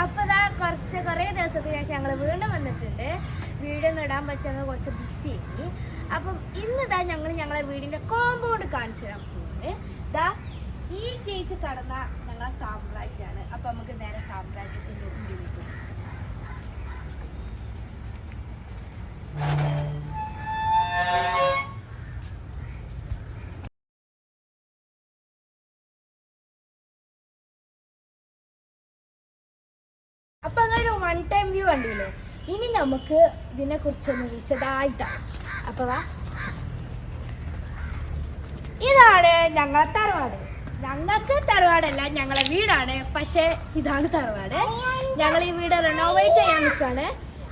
അപ്പോൾ കുറേ ദിവസത്തിന് ശേഷം ഞങ്ങൾ വീണ്ടും വന്നിട്ടുണ്ട്. വീഡിയോ ഒന്നും ഇടാൻ പറ്റുന്ന കുറച്ച് ബിസി ആയി. അപ്പം ഇന്നിതാ ഞങ്ങളെ വീടിൻ്റെ കോമ്പൗണ്ട് കാണിച്ചു തരാൻ പോകുന്നത്. ഈ ഗേറ്റ് കടന്ന ഞങ്ങളെ സാമ്രാജ്യമാണ്. അപ്പം നമുക്ക് നേരെ സാമ്രാജ്യത്തിൻ്റെ ഉള്ളിൽ പോകും. അപ്പൊ അങ്ങനെ ഒരു വൺ ടൈം വ്യൂ കണ്ടില്ലേ. ഇനി നമുക്ക് ഇതിനെ കുറിച്ചൊന്ന് വിശദമായിട്ടാണ്. അപ്പൊ ഇതാണ് ഞങ്ങളെ തറവാട്. ഞങ്ങൾക്ക് തറവാടല്ല, ഞങ്ങളെ വീടാണ്. പക്ഷെ ഇതാണ് തറവാട്. ഞങ്ങൾ ഈ വീട് റെനോവേറ്റ് ചെയ്യാൻ നിൽക്കുകയാണ്.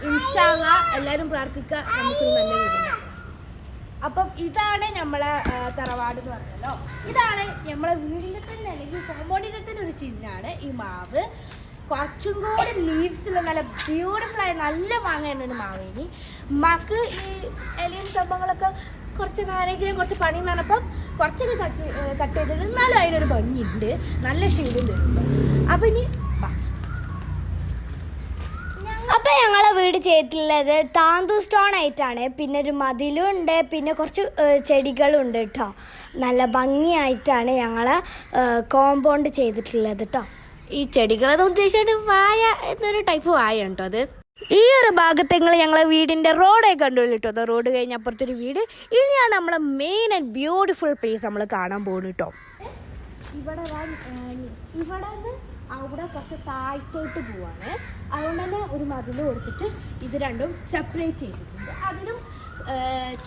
ഇൻഷാ അല്ലാഹ് എല്ലാവരും പ്രാർത്ഥിക്കുക, നമുക്ക് നല്ല വീടുണ്ട്. അപ്പം ഇതാണ് നമ്മളെ തറവാട് എന്ന് പറഞ്ഞല്ലോ. ഇതാണ് നമ്മളെ വീടിൻ്റെ തന്നെ അല്ലെങ്കിൽ കോമ്പൗണ്ടിൻ്റെ തന്നെ ഒരു ചിഹ്നമാണ് ഈ മാവ്. കുറച്ചും കൂടി ലീവ്സിൽ നല്ല ബ്യൂട്ടിഫുൾ ആയി നല്ല മാങ്ങയാണ് ഒരു മാവേനി. ഉമ്മാക്ക് ഈ എലിയും സംഭവങ്ങളൊക്കെ കുറച്ച് മാനേജ് ചെയ്യാൻ കുറച്ച് പണി നടപ്പം കുറച്ചൊക്കെ കട്ട് ചെയ്തിട്ട് എന്നാലും അതിനൊരു ഭംഗിയുണ്ട്, നല്ല ഷെയ്ഡും തരുന്നുണ്ട്. അപ്പം ഇനി അപ്പം ഞങ്ങളെ വീട് ചെയ്തിട്ടുള്ളത് താന്തു സ്റ്റോൺ ആയിട്ടാണ്. പിന്നെ ഒരു മതിലും ഉണ്ട്, പിന്നെ കുറച്ച് ചെടികളും കേട്ടോ. നല്ല ഭംഗിയായിട്ടാണ് ഞങ്ങളെ കോമ്പൗണ്ട് ചെയ്തിട്ടുള്ളത് കേട്ടോ. ഈ ചെടികളെന്ന് ഉദ്ദേശിച്ചിട്ട് വായ എന്നൊരു ടൈപ്പ് വായ കേട്ടോ. അത് ഈ ഒരു ഭാഗത്തെങ്ങൾ ഞങ്ങളെ വീടിൻ്റെ റോഡൊക്കെ കണ്ടുള്ളൂ കേട്ടോ. അത് റോഡ് കഴിഞ്ഞ് അപ്പുറത്തൊരു വീട്. ഇനിയാണ് നമ്മളെ മെയിൻ ആൻഡ് ബ്യൂട്ടിഫുൾ പ്ലേസ് നമ്മൾ കാണാൻ പോകുന്നു കേട്ടോ. ഇവിടെ അവിടെ കുറച്ച് താഴ്ത്തോട്ട് പോവാണ്. അതുകൊണ്ട് തന്നെ ഒരു മതിൽ കൊടുത്തിട്ട് ഇത് രണ്ടും സെപ്പറേറ്റ് ചെയ്തിട്ടുണ്ട്. അതിലും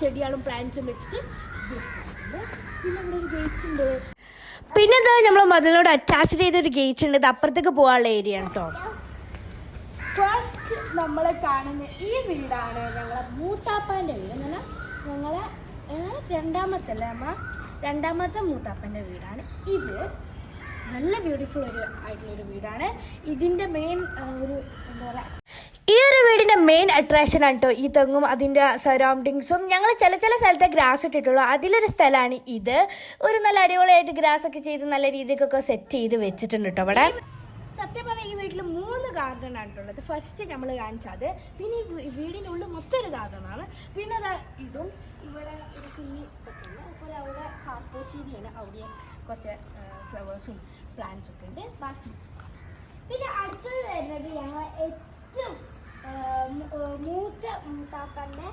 ചെടികളും പ്ലാന്റ്സും വെച്ചിട്ട് പിന്നെ ഇവിടെ ഒരു ഗേറ്റ് ഉണ്ട്. പിന്നെ എന്താ നമ്മൾ മതിലിനോട് അറ്റാച്ച് ചെയ്തൊരു ഗേറ്റ് ഉണ്ട്. ഇത് അപ്പുറത്തേക്ക് പോകാനുള്ള ഏരിയ ആണ് കേട്ടോ. ഫസ്റ്റ് നമ്മൾ കാണുന്ന ഈ വീടാണ് ഞങ്ങളെ മൂത്താപ്പാൻ്റെ വീട്. അങ്ങനെ ഞങ്ങളെ രണ്ടാമത്തെ മൂത്താപ്പൻ്റെ വീടാണ് ഇത്. നല്ല ബ്യൂട്ടിഫുൾ ആയിട്ടുള്ളൊരു വീടാണ്. ഇതിൻ്റെ മെയിൻ ഒരു എന്താ പറയുക, ഈ ഒരു വീടിൻ്റെ മെയിൻ അട്രാക്ഷൻ ആണ് കേട്ടോ ഈ തെങ്ങും അതിൻ്റെ സറൗണ്ടിങ്സും. ഞങ്ങൾ ചില സ്ഥലത്തെ ഗ്രാസ് ഇട്ടിട്ടുള്ളൂ. അതിലൊരു സ്ഥലമാണ് ഇത്. ഒരു നല്ല അടിപൊളിയായിട്ട് ഗ്രാസ് ഒക്കെ ചെയ്ത് നല്ല രീതിക്കൊക്കെ സെറ്റ് ചെയ്ത് വെച്ചിട്ടുണ്ട് കേട്ടോ. അവിടെ സത്യം പറഞ്ഞാൽ ഈ വീട്ടിൽ 3 ഗാർഡൻ ആയിട്ടുള്ളത്. ഫസ്റ്റ് നമ്മൾ കാണിച്ചത്. പിന്നെ ഈ വീടിൻ്റെ ഉള്ളിൽ മൊത്തം ഒരു ഗാർഡനാണ്. പിന്നെ ഇതും ഇവിടെ ഒരു കുഞ്ഞി പറ്റുന്നു. അപ്പോൾ അവിടെ ഹാർപ്പോച്ചീരിയാണ്. അവിടെ കുറച്ച് ഫ്ലവേഴ്സും പ്ലാന്റ്സും ഒക്കെ ഉണ്ട്. ബാക്കി പിന്നെ അടുത്തത് വരുന്നത് ഞങ്ങൾ ഏറ്റവും മൂത്താപ്പൻ്റെ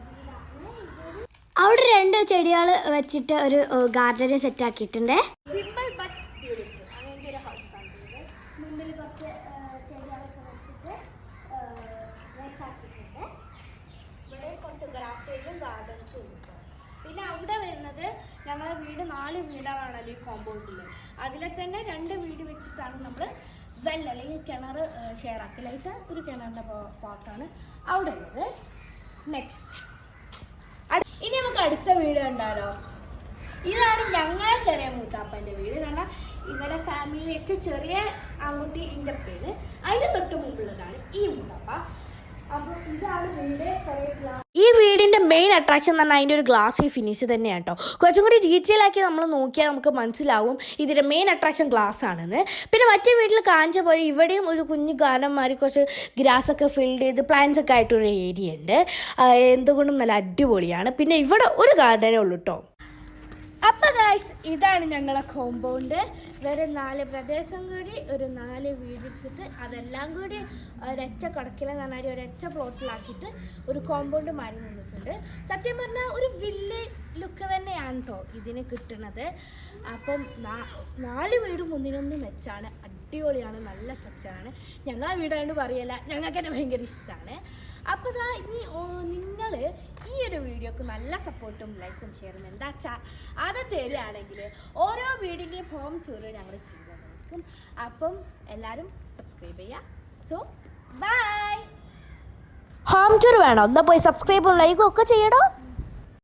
വീടാണ്. അവിടെ 2 ചെടികൾ വെച്ചിട്ട് ഒരു ഗാർഡൻ സെറ്റ് ആക്കിയിട്ടുണ്ട്. സിമ്പിൾ ബട്ട് ബ്യൂട്ടിഫുൾ അങ്ങനത്തെ ഒരു ഹൗസാണ് ഇത്. മുമ്പിൽ കുറച്ച് ചെടികളൊക്കെ വെച്ചിട്ട് ആക്കിയിട്ടുണ്ട്. ഇവിടെ കുറച്ച് ഗ്രാസ് ഏരിയയും ഗാർഡൻസും ഉണ്ട്. പിന്നെ അവിടെ വരുന്നത് ഞങ്ങളെ വീട് 4 വീടുകളാണല്ലോ ഈ കോമ്പൗണ്ടിൽ. അതിലെ തന്നെ 2 വീട് വെച്ചിട്ടാണ് നമ്മൾ അല്ലെങ്കിൽ കിണർ ഷെയർ ആക്കലായിട്ട് ഒരു കിണറിൻ്റെ പോട്ടാണ് അവിടെ ഉള്ളത്. നെക്സ്റ്റ് ഇനി നമുക്ക് അടുത്ത വീട് കണ്ടാലോ. ഇതാണ് ഞങ്ങളെ ചെറിയ മൂത്താപ്പൻ്റെ വീട്. കാരണം ഇവരെ ഫാമിലിയിൽ ഏറ്റവും ചെറിയ ആൺകുട്ടി ഇൻ്റർപ്രേണ്. അതിൻ്റെ തൊട്ട് മുമ്പുള്ളതാണ് ഈ മൂത്താപ്പ. അപ്പോൾ ഇതാണ് വീട്. ഈ വീടിൻ്റെ മെയിൻ അട്രാക്ഷൻ എന്ന് പറഞ്ഞാൽ അതിൻ്റെ ഒരു ഗ്ലാസി ഫിനിഷ് തന്നെയാണ് കേട്ടോ. കുറച്ചും കൂടി ഡീറ്റെയിൽ ആക്കി നമ്മൾ നോക്കിയാൽ നമുക്ക് മനസ്സിലാവും ഇതിൻ്റെ മെയിൻ അട്രാക്ഷൻ ഗ്ലാസ് ആണെന്ന്. പിന്നെ മറ്റേ വീട്ടിൽ കാണിച്ച പോലെ ഇവിടെയും ഒരു കുഞ്ഞു ഗാർഡൻ മാറി കുറച്ച് ഗ്രാസൊക്കെ ഫിൽഡ് ചെയ്ത് പ്ലാന്റ്സ് ഒക്കെ ആയിട്ടൊരു ഏരിയ ഉണ്ട്. എന്തുകൊണ്ടും നല്ല അടിപൊളിയാണ്. പിന്നെ ഇവിടെ ഒരു ഗാർഡനേ ഉള്ളൂ കേട്ടോ. അപ്പോൾ ഗായ്സ് ഇതാണ് ഞങ്ങളെ കോമ്പൗണ്ട്. വേറെ 4 പ്രദേശം കൂടി ഒരു 4 വീടെടുത്തിട്ട് അതെല്ലാം കൂടി ഒരൊറ്റ കടക്കിലെന്ന് പറഞ്ഞാൽ ഒരൊറ്റ പ്ലോട്ടിലാക്കിയിട്ട് ഒരു കോമ്പൗണ്ട് മാറി നിന്നിട്ടുണ്ട്. സത്യം പറഞ്ഞാൽ ഒരു വില്ലേജ് ലുക്ക് തന്നെയാണ് കേട്ടോ ഇതിന് കിട്ടുന്നത്. അപ്പം 4 വീടും ഒന്നിനൊന്നും വെച്ചാണ്. അടിപൊളിയാണ്, നല്ല സ്ട്രക്ചറാണ്. ഞങ്ങളെ വീടായതുകൊണ്ട് പറയല്ല, ഞങ്ങൾക്ക് തന്നെ ഭയങ്കര ഇഷ്ടമാണ്. അപ്പോൾ ഇനി നിങ്ങൾ ഈ ഒരു വീഡിയോക്ക് നല്ല സപ്പോർട്ടും ലൈക്കും ഷെയറും എന്താ വെച്ചാൽ അത് തരികയാണെങ്കിൽ ഓരോ വീടിൻ്റെയും ഹോം ടൂർ ഞങ്ങൾ ചെയ്തു. അപ്പം എല്ലാവരും സബ്സ്ക്രൈബ് ചെയ്യുക. So by. ഹോം ടൂർ വേണോ? എന്നാൽ പോയി സബ്സ്ക്രൈബും ലൈക്കും ഒക്കെ ചെയ്യണോ.